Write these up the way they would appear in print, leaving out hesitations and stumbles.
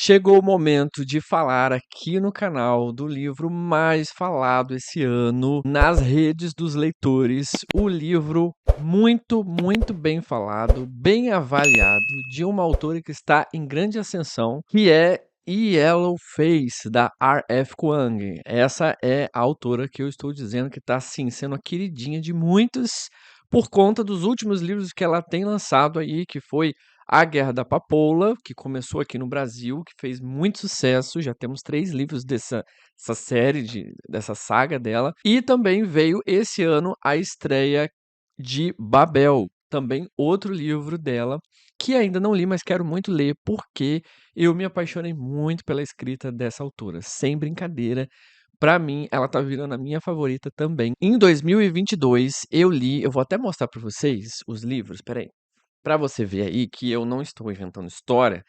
Chegou o momento de falar aqui no canal do livro mais falado esse ano nas redes dos leitores, o livro muito bem falado, bem avaliado, de uma autora que está em grande ascensão, que é Yellow Face, da R.F. Kuang. Essa é a autora que eu estou dizendo que está, assim, sendo a queridinha de muitos por conta dos últimos livros que ela tem lançado aí, que foi A Guerra da Papoula, que começou aqui no Brasil, que fez muito sucesso. Já temos 3 livros dessa série, dessa saga dela. E também veio esse ano a estreia de Babel, também outro livro dela, que ainda não li, mas quero muito ler, porque eu me apaixonei muito pela escrita dessa autora. Sem brincadeira, pra mim, ela tá virando a minha favorita também. Em 2022, eu li, eu vou até mostrar pra vocês os livros, espera aí, pra você ver aí que eu não estou inventando história.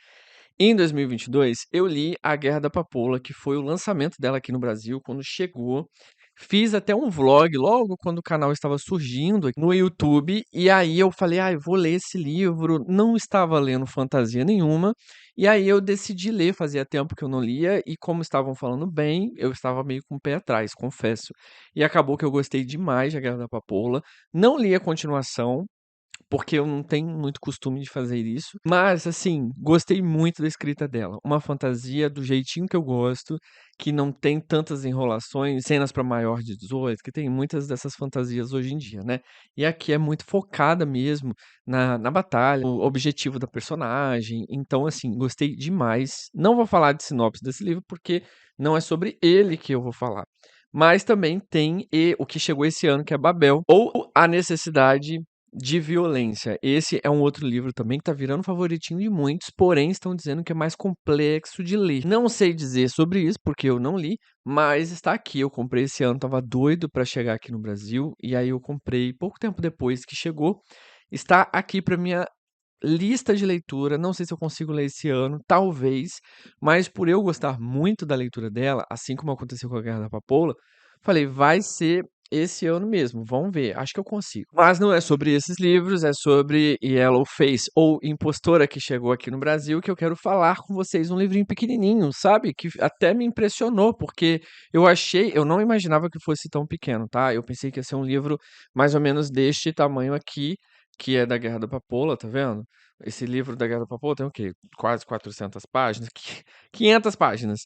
Em 2022, eu li A Guerra da Papoula, que foi o lançamento dela aqui no Brasil, quando chegou. Fiz até um vlog logo quando o canal estava surgindo no YouTube, e aí eu falei, eu vou ler esse livro. Não estava lendo fantasia nenhuma, e aí eu decidi ler, fazia tempo que eu não lia, e como estavam falando bem, eu estava meio com o pé atrás, confesso. E acabou que eu gostei demais de A Guerra da Papoula. Não li a continuação, porque eu não tenho muito costume de fazer isso, mas, assim, gostei muito da escrita dela. Uma fantasia do jeitinho que eu gosto, que não tem tantas enrolações, cenas para maior de 18, que tem muitas dessas fantasias hoje em dia, né. E aqui é muito focada mesmo na batalha, o objetivo da personagem. Então, assim, gostei demais. Não vou falar de sinopse desse livro, porque não é sobre ele que eu vou falar. Mas também tem o que chegou esse ano, que é Babel, ou A Necessidade de Violência. Esse é um outro livro também que tá virando favoritinho de muitos, porém estão dizendo que é mais complexo de ler. Não sei dizer sobre isso, porque eu não li, mas está aqui. Eu comprei esse ano, tava doido para chegar aqui no Brasil, e aí eu comprei pouco tempo depois que chegou. Está aqui para minha lista de leitura. Não sei se eu consigo ler esse ano, talvez, mas por eu gostar muito da leitura dela, assim como aconteceu com A Guerra da Papoula, falei, vai ser esse ano mesmo, vamos ver, acho que eu consigo. Mas não é sobre esses livros, é sobre Yellow Face, ou Impostora, que chegou aqui no Brasil, que eu quero falar com vocês. Um livrinho pequenininho, sabe? Que até me impressionou, porque eu não imaginava que fosse tão pequeno, tá? Eu pensei que ia ser um livro mais ou menos deste tamanho aqui, que é da Guerra da Papoula, tá vendo? Esse livro da Guerra da Papoula tem o quê? Quase 400 páginas, 500 páginas.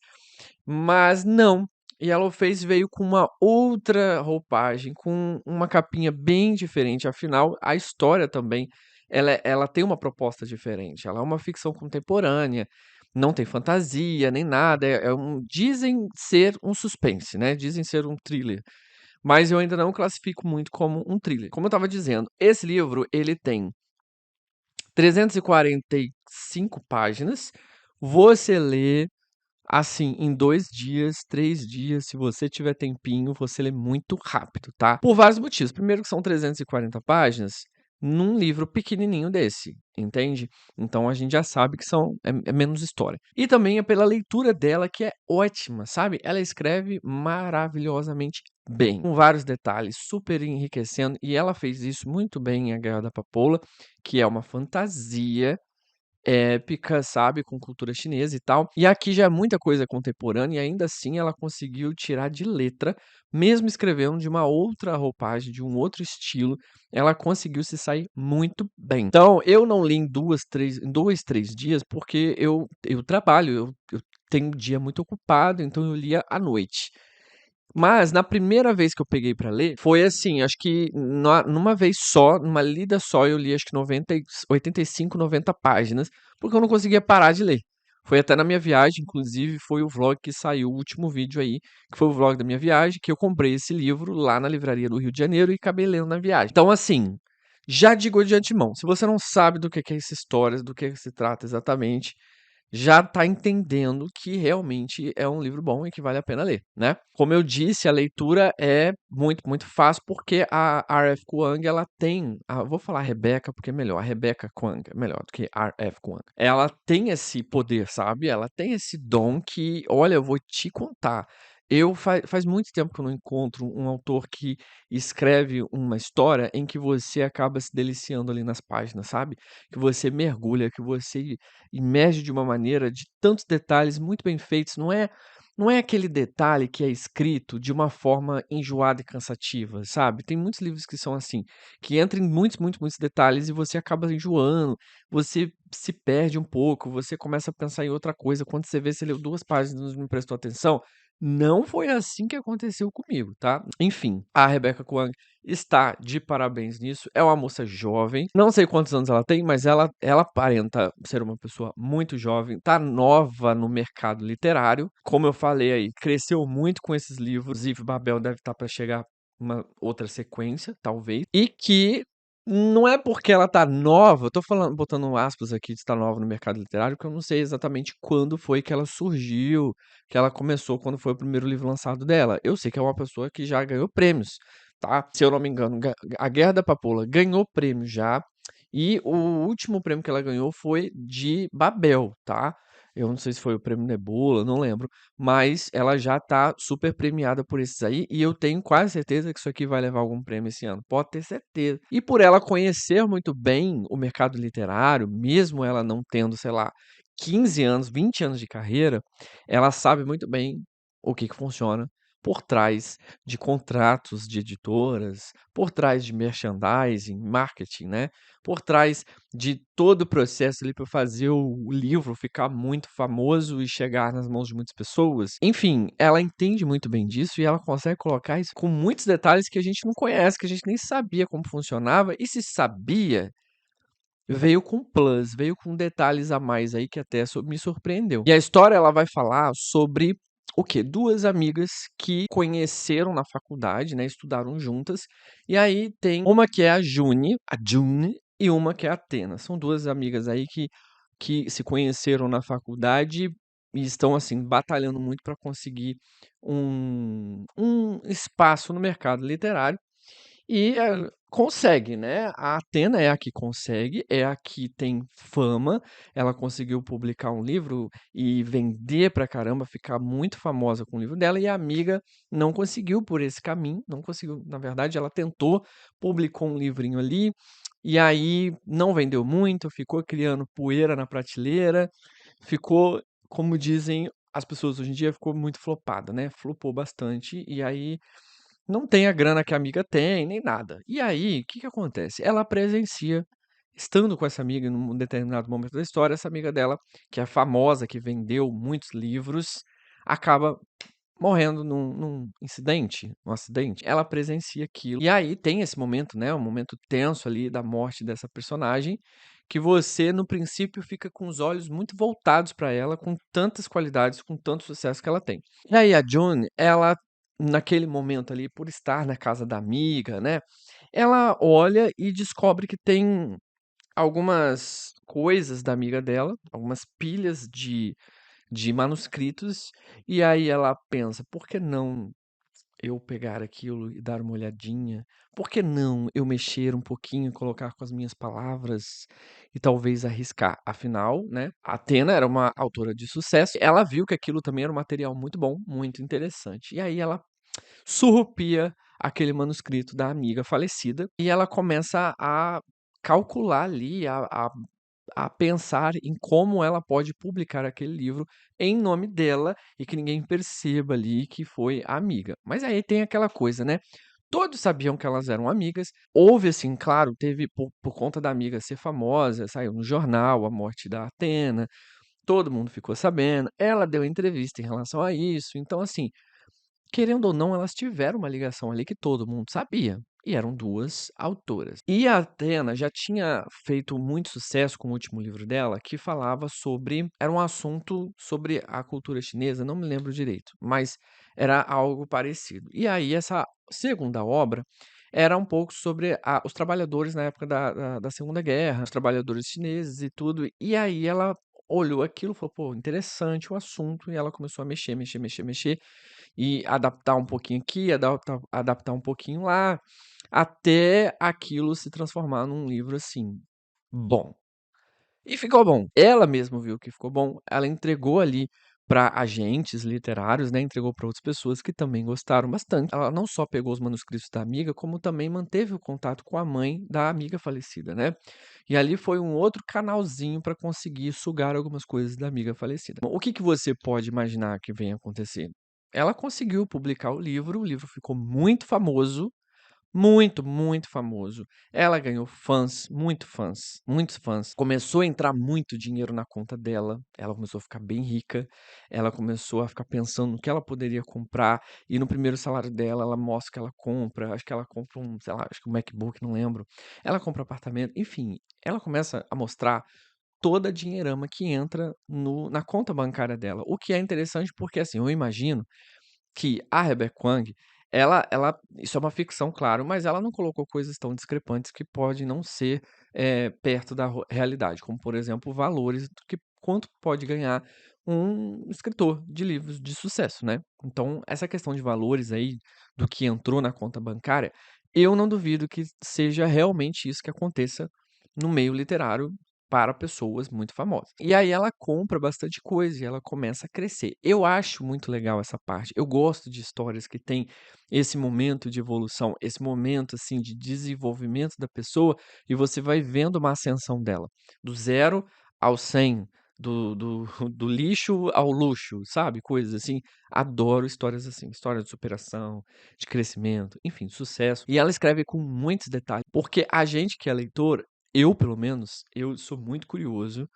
Mas não, Yellow Face veio com uma outra roupagem, com uma capinha bem diferente. Afinal, a história também, ela tem uma proposta diferente. Ela é uma ficção contemporânea, não tem fantasia nem nada. Dizem ser um suspense, né? Dizem ser um thriller. Mas eu ainda não classifico muito como um thriller. Como eu estava dizendo, esse livro ele tem 345 páginas. Você lê assim, em 2 dias, 3 dias, se você tiver tempinho, você lê muito rápido, tá? Por vários motivos. Primeiro que são 340 páginas num livro pequenininho desse, entende? Então a gente já sabe que é menos história. E também é pela leitura dela, que é ótima, sabe? Ela escreve maravilhosamente bem, com vários detalhes, super enriquecendo, e ela fez isso muito bem em A Guerra da Papoula, que é uma fantasia épica, sabe, com cultura chinesa e tal. E aqui já é muita coisa contemporânea, e ainda assim ela conseguiu tirar de letra, mesmo escrevendo de uma outra roupagem, de um outro estilo, ela conseguiu se sair muito bem. Então, eu não li em 2, 3 dias, porque eu trabalho, eu tenho um dia muito ocupado, então eu lia à noite. Mas na primeira vez que eu peguei pra ler, foi assim, acho que numa vez só, numa lida só, eu li acho que 85, 90 páginas, porque eu não conseguia parar de ler. Foi até na minha viagem, inclusive foi o vlog que saiu, o último vídeo aí, que foi o vlog da minha viagem, que eu comprei esse livro lá na livraria do Rio de Janeiro e acabei lendo na viagem. Então, assim, já digo de antemão, se você não sabe do que é essa história, do que se trata exatamente, já está entendendo que realmente é um livro bom e que vale a pena ler, né? Como eu disse, a leitura é muito fácil, porque a R.F. Kuang, ela tem, vou falar Rebecca porque é melhor, a Rebecca Kuang é melhor do que R.F. Kuang. Ela tem esse poder, sabe? Ela tem esse dom que, olha, eu vou te contar. Eu faz muito tempo que eu não encontro um autor que escreve uma história em que você acaba se deliciando ali nas páginas, sabe? Que você mergulha, que você imerge de uma maneira de tantos detalhes muito bem feitos. Não é aquele detalhe que é escrito de uma forma enjoada e cansativa, sabe? Tem muitos livros que são assim, que entram em muitos, muitos, muitos detalhes e você acaba enjoando, você se perde um pouco, você começa a pensar em outra coisa. Quando você vê, você leu 2 páginas e não prestou atenção. Não foi assim que aconteceu comigo, tá. Enfim, a Rebecca Kuang está de parabéns nisso, é uma moça jovem, não sei quantos anos ela tem, mas ela aparenta ser uma pessoa muito jovem, tá nova no mercado literário, como eu falei aí, cresceu muito com esses livros, inclusive Babel deve estar para chegar uma outra sequência, talvez, e que não é porque ela tá nova, eu tô falando botando aspas aqui de estar nova no mercado literário, porque eu não sei exatamente quando foi que ela surgiu, que ela começou quando foi o primeiro livro lançado dela. Eu sei que é uma pessoa que já ganhou prêmios, tá? Se eu não me engano, A Guerra da Papoula ganhou prêmio já, e o último prêmio que ela ganhou foi de Babel, tá? Eu não sei se foi o prêmio Nebula, não lembro, mas ela já tá super premiada por esses aí, e eu tenho quase certeza que isso aqui vai levar algum prêmio esse ano, pode ter certeza. E por ela conhecer muito bem o mercado literário, mesmo ela não tendo, sei lá, 15 anos, 20 anos de carreira, ela sabe muito bem o que funciona por trás de contratos de editoras, por trás de merchandising, marketing, né? Por trás de todo o processo ali para fazer o livro ficar muito famoso e chegar nas mãos de muitas pessoas. Enfim, ela entende muito bem disso e ela consegue colocar isso com muitos detalhes que a gente não conhece, que a gente nem sabia como funcionava, e se sabia, veio com plus, veio com detalhes a mais aí que até me surpreendeu. E a história ela vai falar sobre o quê? 2 amigas que conheceram na faculdade, né, estudaram juntas, e aí tem uma que é a June, e uma que é a Athena. São 2 amigas aí que se conheceram na faculdade e estão, assim, batalhando muito para conseguir um espaço no mercado literário. E, consegue, né, a Athena é a que consegue, é a que tem fama, ela conseguiu publicar um livro e vender pra caramba, ficar muito famosa com o livro dela, e a amiga não conseguiu por esse caminho, não conseguiu, na verdade ela tentou, publicou um livrinho ali, e aí não vendeu muito, ficou criando poeira na prateleira, ficou, como dizem as pessoas hoje em dia, ficou muito flopada, né, flopou bastante, e aí não tem a grana que a amiga tem, nem nada. E aí, o que que acontece? Ela presencia, estando com essa amiga num determinado momento da história, essa amiga dela, que é famosa, que vendeu muitos livros, acaba morrendo num incidente, num acidente. Ela presencia aquilo. E aí tem esse momento, né, um momento tenso ali da morte dessa personagem, que você, no princípio, fica com os olhos muito voltados para ela, com tantas qualidades, com tanto sucesso que ela tem. E aí a June, ela, naquele momento ali, por estar na casa da amiga, né, ela olha e descobre que tem algumas coisas da amiga dela, algumas pilhas de manuscritos, e aí ela pensa: "Por que não eu pegar aquilo e dar uma olhadinha? Por que não eu mexer um pouquinho, colocar com as minhas palavras e talvez arriscar?" Afinal, né, a Athena era uma autora de sucesso, ela viu que aquilo também era um material muito bom, muito interessante. E aí ela surrupia aquele manuscrito da amiga falecida e ela começa a calcular ali, a pensar em como ela pode publicar aquele livro em nome dela e que ninguém perceba ali que foi a amiga. Mas aí tem aquela coisa, né? Todos sabiam que elas eram amigas. Houve, assim, claro, teve por conta da amiga ser famosa, saiu no jornal a morte da Atena, todo mundo ficou sabendo. Ela deu entrevista em relação a isso. Então, assim, querendo ou não, elas tiveram uma ligação ali que todo mundo sabia, e eram 2 autoras. E a Athena já tinha feito muito sucesso com o último livro dela, que falava sobre era um assunto sobre a cultura chinesa, não me lembro direito, mas era algo parecido. E aí essa segunda obra era um pouco sobre os trabalhadores na época da Segunda Guerra, os trabalhadores chineses e tudo, e aí ela olhou aquilo e falou: "Pô, interessante o assunto", e ela começou a mexer, mexer, mexer, mexer, e adaptar um pouquinho aqui, adaptar um pouquinho lá, até aquilo se transformar num livro, assim, bom. E ficou bom. Ela mesma viu que ficou bom, ela entregou ali para agentes literários, né, entregou para outras pessoas que também gostaram bastante. Ela não só pegou os manuscritos da amiga, como também manteve o contato com a mãe da amiga falecida, né? E ali foi um outro canalzinho para conseguir sugar algumas coisas da amiga falecida. Bom, o que que você pode imaginar que venha acontecer? Ela conseguiu publicar o livro ficou muito famoso, muito, muito famoso. Ela ganhou fãs, muito fãs, muitos fãs. Começou a entrar muito dinheiro na conta dela, ela começou a ficar bem rica, ela começou a ficar pensando no que ela poderia comprar, e no primeiro salário dela, ela mostra que ela compra, acho que ela compra um, sei lá, acho que um MacBook, não lembro. Ela compra apartamento, enfim, ela começa a mostrar toda a dinheirama que entra na conta bancária dela. O que é interessante porque, assim, eu imagino que a Rebecca Kuang, ela isso é uma ficção, claro, mas ela não colocou coisas tão discrepantes que podem não ser, perto da realidade, como, por exemplo, valores do que quanto pode ganhar um escritor de livros de sucesso, né. Então, essa questão de valores aí, do que entrou na conta bancária, eu não duvido que seja realmente isso que aconteça no meio literário para pessoas muito famosas. E aí ela compra bastante coisa e ela começa a crescer. Eu acho muito legal essa parte. Eu gosto de histórias que têm esse momento de evolução, esse momento assim de desenvolvimento da pessoa e você vai vendo uma ascensão dela, do zero ao 100, do lixo ao luxo, sabe? Coisas assim. Adoro histórias assim, histórias de superação, de crescimento, enfim, de sucesso. E ela escreve com muitos detalhes, porque a gente que é leitor, eu, pelo menos, eu sou muito curioso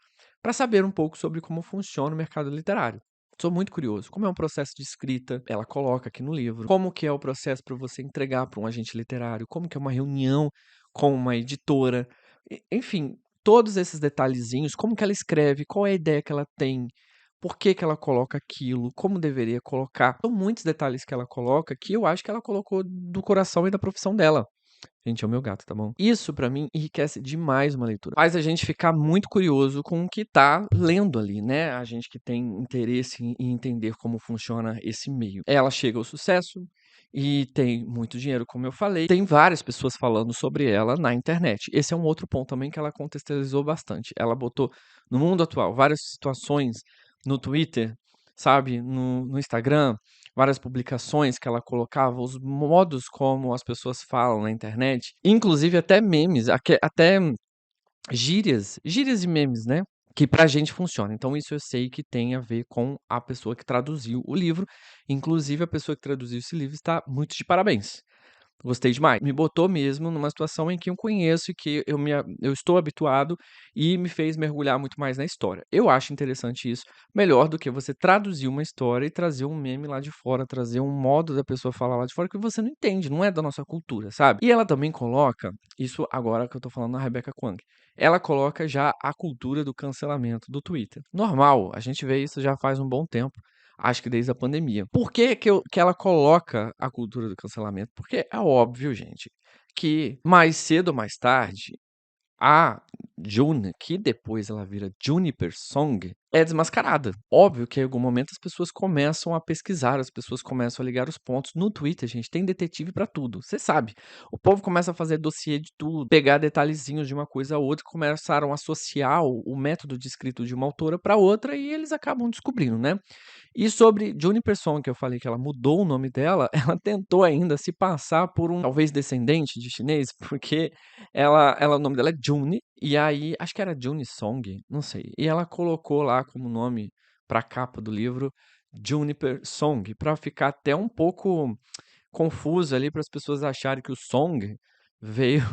para saber um pouco sobre como funciona o mercado literário. Sou muito curioso. Como é um processo de escrita, ela coloca aqui no livro. Como que é o processo para você entregar para um agente literário? Como que é uma reunião com uma editora? Enfim, todos esses detalhezinhos, como que ela escreve, qual é a ideia que ela tem, por que que ela coloca aquilo, como deveria colocar. São muitos detalhes que ela coloca que eu acho que ela colocou do coração e da profissão dela. Gente, é o meu gato, tá bom? Isso pra mim enriquece demais uma leitura. Faz a gente ficar muito curioso com o que tá lendo ali, né? A gente que tem interesse em entender como funciona esse meio. Ela chega ao sucesso e tem muito dinheiro, como eu falei. Tem várias pessoas falando sobre ela na internet. Esse é um outro ponto também que ela contextualizou bastante. Ela botou no mundo atual várias situações no Twitter, sabe? No Instagram, várias publicações que ela colocava, os modos como as pessoas falam na internet, inclusive até memes, até gírias e memes, né? Que pra gente funciona. Então, isso eu sei que tem a ver com a pessoa que traduziu o livro. Inclusive, a pessoa que traduziu esse livro está muito de parabéns. Gostei demais. Me botou mesmo numa situação em que eu conheço e que eu estou habituado e me fez mergulhar muito mais na história. Eu acho interessante isso, melhor do que você traduzir uma história e trazer um meme lá de fora, trazer um modo da pessoa falar lá de fora que você não entende, não é da nossa cultura, sabe? E ela também coloca, isso agora que eu tô falando na Rebecca Kuang, ela coloca já a cultura do cancelamento do Twitter. Normal, a gente vê isso já faz um bom tempo. Acho que desde a pandemia. Por que ela coloca a cultura do cancelamento? Porque é óbvio, gente, que mais cedo ou mais tarde a June, que depois ela vira Juniper Song, é desmascarada. Óbvio que em algum momento as pessoas começam a pesquisar, as pessoas começam a ligar os pontos. No Twitter, gente, tem detetive pra tudo. Você sabe. O povo começa a fazer dossiê de tudo, pegar detalhezinhos de uma coisa a outra, começaram a associar o método de escrito de uma autora para outra e eles acabam descobrindo, né? E sobre Juniper Song, que eu falei que ela mudou o nome dela, ela tentou ainda se passar por um talvez descendente de chinês, porque o nome dela é June, e aí acho que era June Song, não sei. E ela colocou lá como nome para a capa do livro Juniper Song, para ficar até um pouco confuso ali para as pessoas acharem que o Song veio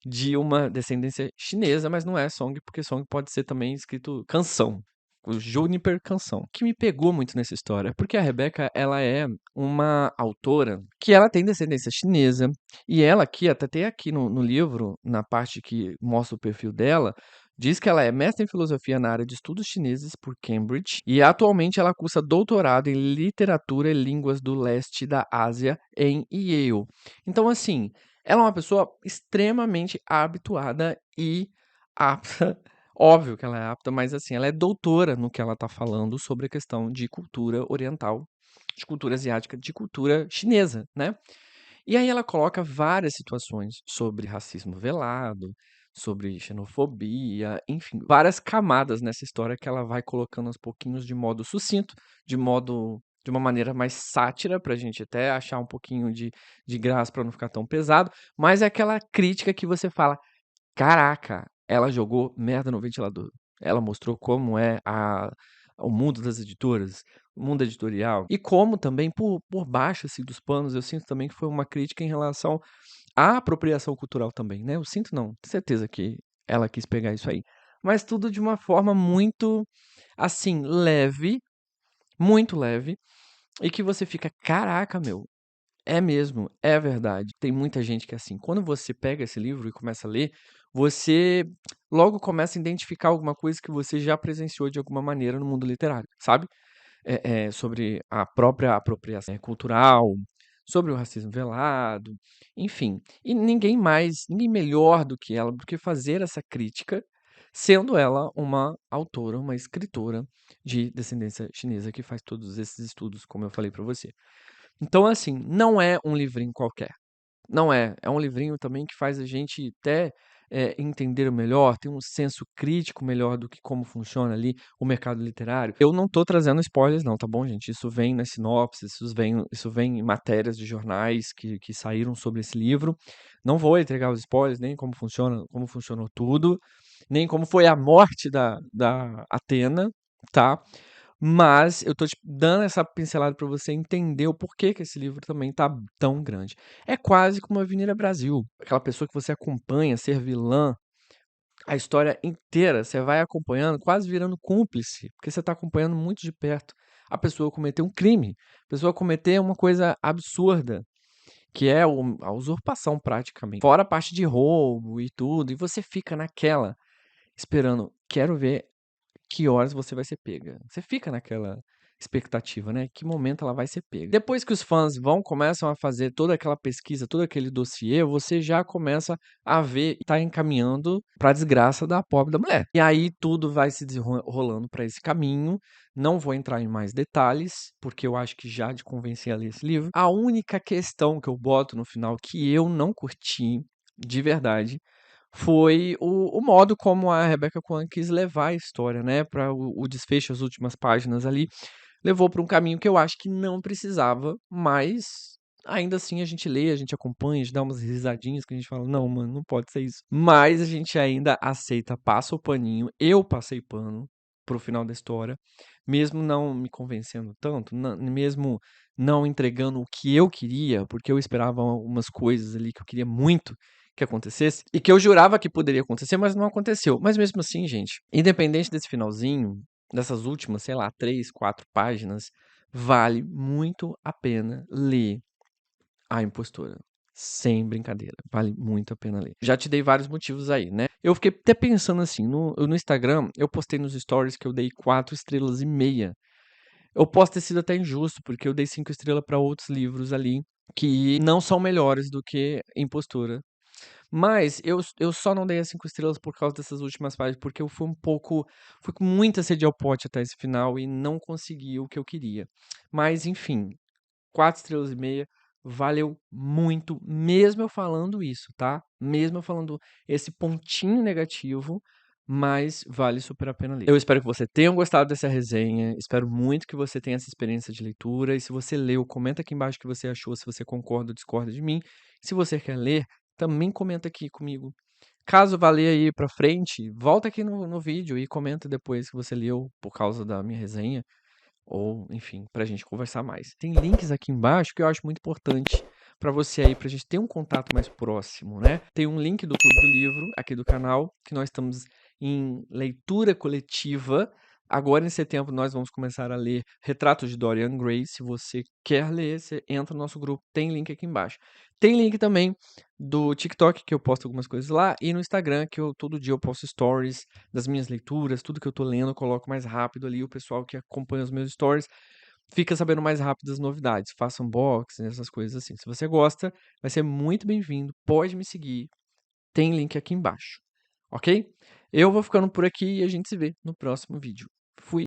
de uma descendência chinesa, mas não é Song, porque Song pode ser também escrito canção. O Juniper Canção. O que me pegou muito nessa história, porque a Rebecca, ela é uma autora que ela tem descendência chinesa, e ela aqui, até tem aqui no livro, na parte que mostra o perfil dela, diz que ela é mestre em filosofia na área de estudos chineses por Cambridge e atualmente ela cursa doutorado em literatura e línguas do leste da Ásia em Yale. Então, assim, ela é uma pessoa extremamente habituada e apta. Óbvio que ela é apta, mas assim, ela é doutora no que ela está falando sobre a questão de cultura oriental, de cultura asiática, de cultura chinesa, né? E aí ela coloca várias situações sobre racismo velado, sobre xenofobia, enfim, várias camadas nessa história que ela vai colocando aos pouquinhos de modo sucinto, de uma maneira mais sátira, pra gente até achar um pouquinho de graça pra não ficar tão pesado, mas é aquela crítica que você fala: "Caraca, ela jogou merda no ventilador". Ela mostrou como é o mundo das editoras, o mundo editorial, e como também por baixo, assim, dos panos, eu sinto também que foi uma crítica em relação à apropriação cultural também, né, eu sinto não, tenho certeza que ela quis pegar isso aí. Mas tudo de uma forma muito, assim, leve, muito leve, e que você fica: "Caraca, meu, é mesmo, é verdade". Tem muita gente que é assim, quando você pega esse livro e começa a ler, você logo começa a identificar alguma coisa que você já presenciou de alguma maneira no mundo literário, sabe? Sobre a própria apropriação cultural, sobre o racismo velado, enfim. E ninguém melhor do que ela, porque fazer essa crítica, sendo ela uma autora, uma escritora de descendência chinesa que faz todos esses estudos, como eu falei para você. Então, assim, não é um livrinho qualquer. Não é. É um livrinho também que faz a gente até entender melhor, ter um senso crítico melhor do que como funciona ali o mercado literário. Eu não tô trazendo spoilers, não, tá bom, gente? Isso vem nas sinopses, isso vem em matérias de jornais que saíram sobre esse livro. Não vou entregar os spoilers, nem como funcionou tudo, nem como foi a morte da Atena, tá? Mas eu tô te dando essa pincelada pra você entender o porquê que esse livro também tá tão grande. É quase como a Avenida Brasil, aquela pessoa que você acompanha ser vilã, a história inteira, você vai acompanhando, quase virando cúmplice, porque você tá acompanhando muito de perto a pessoa cometer um crime, a pessoa cometer uma coisa absurda, que é a usurpação praticamente. Fora a parte de roubo e tudo, e você fica naquela, esperando, quero ver que horas você vai ser pega. Você fica naquela expectativa, né? Que momento ela vai ser pega. Depois que os fãs começam a fazer toda aquela pesquisa, todo aquele dossiê, você já começa a ver e tá encaminhando pra desgraça da pobre da mulher. E aí tudo vai se desenrolando pra esse caminho. Não vou entrar em mais detalhes, porque eu acho que já te convenci a ler esse livro. A única questão que eu boto no final que eu não curti, de verdade, foi o modo como a Rebecca Kuang quis levar a história, né, para o desfecho, as últimas páginas ali, levou para um caminho que eu acho que não precisava, mas ainda assim a gente lê, a gente acompanha, a gente dá umas risadinhas que a gente fala, não, mano, não pode ser isso. Mas a gente ainda aceita, passa o paninho, eu passei pano pro final da história, mesmo não me convencendo tanto, mesmo não entregando o que eu queria, porque eu esperava algumas coisas ali que eu queria muito que acontecesse, e que eu jurava que poderia acontecer, mas não aconteceu. Mas mesmo assim, gente, independente desse finalzinho, dessas últimas, sei lá, 3, 4 páginas, vale muito a pena ler A Impostora. Sem brincadeira, vale muito a pena ler. Já te dei vários motivos aí, né? Eu fiquei até pensando assim, no Instagram, eu postei nos stories que eu dei 4 estrelas e meia. Eu posso ter sido até injusto, porque eu dei 5 estrelas para outros livros ali que não são melhores do que Impostora. Mas eu só não dei as 5 estrelas por causa dessas últimas páginas, porque eu fui com muita sede ao pote até esse final e não consegui o que eu queria. Mas enfim, 4 estrelas e meia, valeu muito, mesmo eu falando isso, tá? Mesmo eu falando esse pontinho negativo, mas vale super a pena ler. Eu espero que você tenha gostado dessa resenha, espero muito que você tenha essa experiência de leitura, e se você leu, comenta aqui embaixo o que você achou, se você concorda ou discorda de mim. Se você quer ler, também comenta aqui comigo. Caso vá ler aí pra frente, volta aqui no vídeo e comenta depois que você leu por causa da minha resenha, ou enfim, pra gente conversar mais. Tem links aqui embaixo que eu acho muito importante pra você aí, pra gente ter um contato mais próximo, né? Tem um link do Clube do Livro aqui do canal, que nós estamos em leitura coletiva. Agora em setembro nós vamos começar a ler Retratos de Dorian Gray. Se você quer ler, você entra no nosso grupo, tem link aqui embaixo. Tem link também do TikTok, que eu posto algumas coisas lá, e no Instagram, que todo dia eu posto stories das minhas leituras, tudo que eu tô lendo, eu coloco mais rápido ali, o pessoal que acompanha os meus stories fica sabendo mais rápido das novidades, faça unboxing, essas coisas assim. Se você gosta, vai ser muito bem-vindo, pode me seguir, tem link aqui embaixo, ok? Eu vou ficando por aqui e a gente se vê no próximo vídeo.